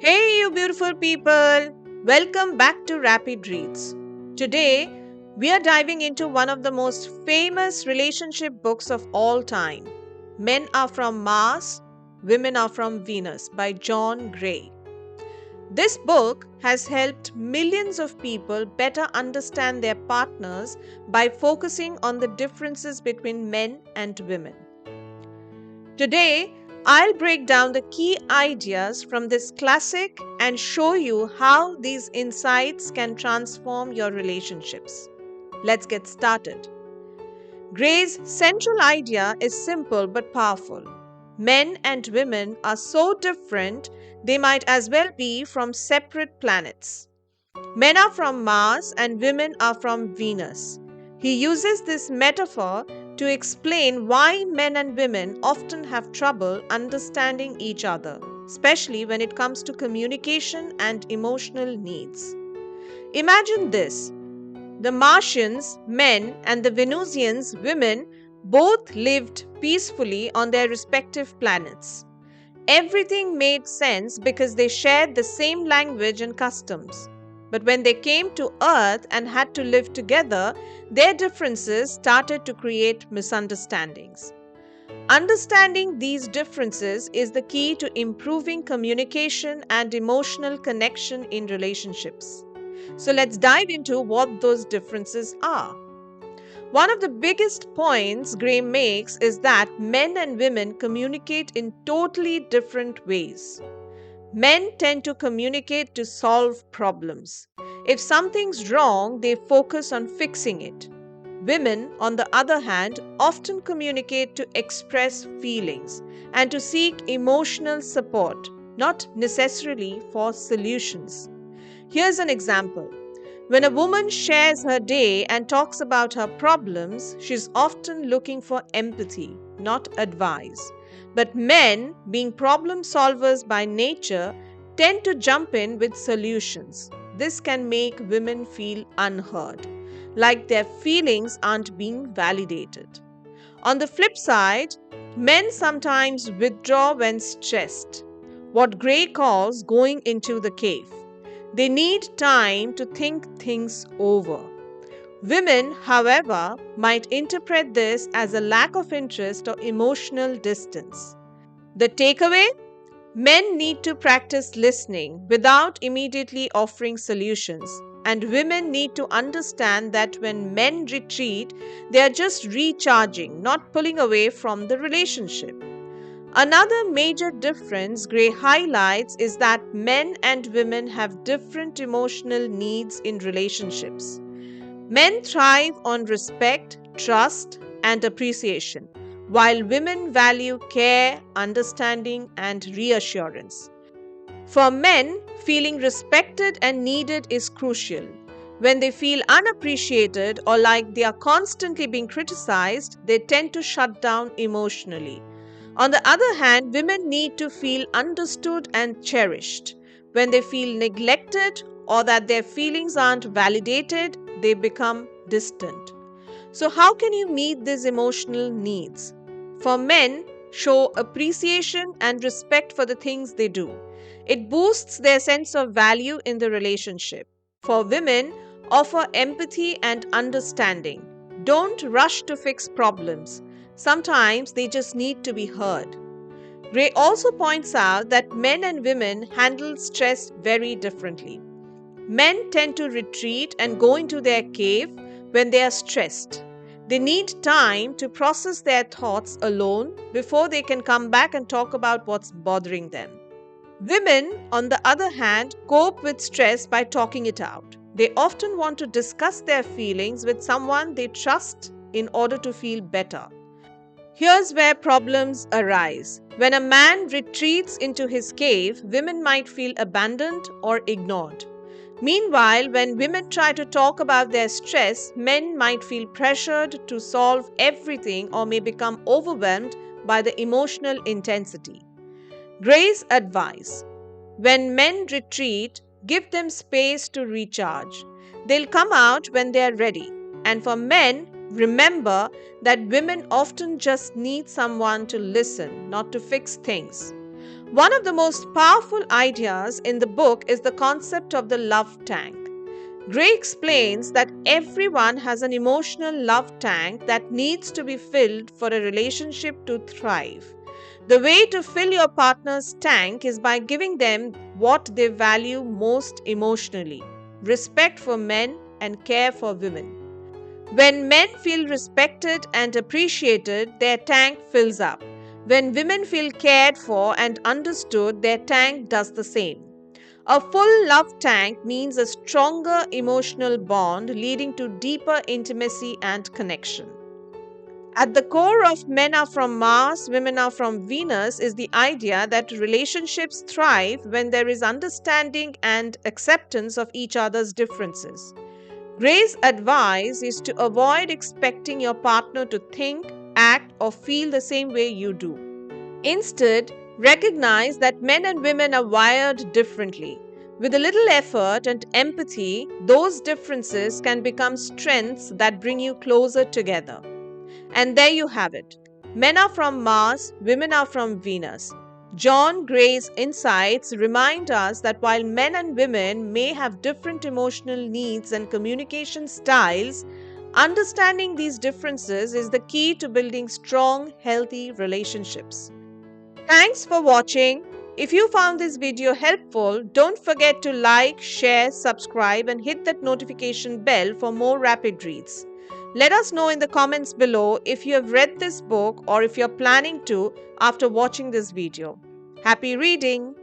Hey, you beautiful people! Welcome back to Rapid Reads. Today, we are diving into one of the most famous relationship books of all time Men Are From Mars, Women Are From Venus by John Gray. This book has helped millions of people better understand their partners by focusing on the differences between men and women. Today, I'll break down the key ideas from this classic and show you how these insights can transform your relationships. Let's get started. Gray's central idea is simple but powerful. Men and women are so different, they might as well be from separate planets. Men are from Mars and women are from Venus. He uses this metaphor to explain why men and women often have trouble understanding each other, especially when it comes to communication and emotional needs. Imagine this: the Martians, men, and the Venusians, women, both lived peacefully on their respective planets. Everything made sense because they shared the same language and customs. But when they came to Earth and had to live together, their differences started to create misunderstandings. Understanding these differences is the key to improving communication and emotional connection in relationships. So let's dive into what those differences are. One of the biggest points Gray makes is that men and women communicate in totally different ways. Men tend to communicate to solve problems. If something's wrong, they focus on fixing it. Women, on the other hand, often communicate to express feelings and to seek emotional support, not necessarily for solutions. Here's an example. When a woman shares her day and talks about her problems, she's often looking for empathy, not advice. But men, being problem solvers by nature, tend to jump in with solutions. This can make women feel unheard, like their feelings aren't being validated. On the flip side, men sometimes withdraw when stressed, what Gray calls going into the cave. They need time to think things over. Women, however, might interpret this as a lack of interest or emotional distance. The takeaway: men need to practice listening without immediately offering solutions, and women need to understand that when men retreat, they are just recharging, not pulling away from the relationship. Another major difference Gray highlights is that men and women have different emotional needs in relationships. Men thrive on respect, trust, and appreciation, while women value care, understanding, and reassurance. For men, feeling respected and needed is crucial. When they feel unappreciated or like they are constantly being criticized, they tend to shut down emotionally. On the other hand, women need to feel understood and cherished. When they feel neglected or that their feelings aren't validated, they become distant. So, how can you meet these emotional needs? For men, show appreciation and respect for the things they do. It boosts their sense of value in the relationship. For women, offer empathy and understanding. Don't rush to fix problems. Sometimes they just need to be heard. Gray also points out that men and women handle stress very differently. Men tend to retreat and go into their cave when they are stressed. They need time to process their thoughts alone before they can come back and talk about what's bothering them. Women, on the other hand, cope with stress by talking it out. They often want to discuss their feelings with someone they trust in order to feel better. Here's where problems arise. When a man retreats into his cave, women might feel abandoned or ignored. Meanwhile, when women try to talk about their stress, men might feel pressured to solve everything or may become overwhelmed by the emotional intensity. Gray's advice: when men retreat, give them space to recharge. They'll come out when they are ready. And for men, remember that women often just need someone to listen, not to fix things. One of the most powerful ideas in the book is the concept of the love tank. Gray explains that everyone has an emotional love tank that needs to be filled for a relationship to thrive. The way to fill your partner's tank is by giving them what they value most emotionally: respect for men and care for women. When men feel respected and appreciated, their tank fills up. When women feel cared for and understood, their tank does the same. A full love tank means a stronger emotional bond, leading to deeper intimacy and connection. At the core of Men Are From Mars, Women Are From Venus is the idea that relationships thrive when there is understanding and acceptance of each other's differences. Gray's advice is to avoid expecting your partner to think, act, or feel the same way you do. Instead, recognize that men and women are wired differently. With a little effort and empathy, those differences can become strengths that bring you closer together. And there you have it. Men are from Mars, women are from Venus. John Gray's insights remind us that while men and women may have different emotional needs and communication styles, understanding these differences is the key to building strong, healthy relationships. Thanks for watching. If you found this video helpful, don't forget to like, share, subscribe, and hit that notification bell for more rapid reads. Let us know in the comments below if you have read this book or if you're planning to after watching this video. Happy reading!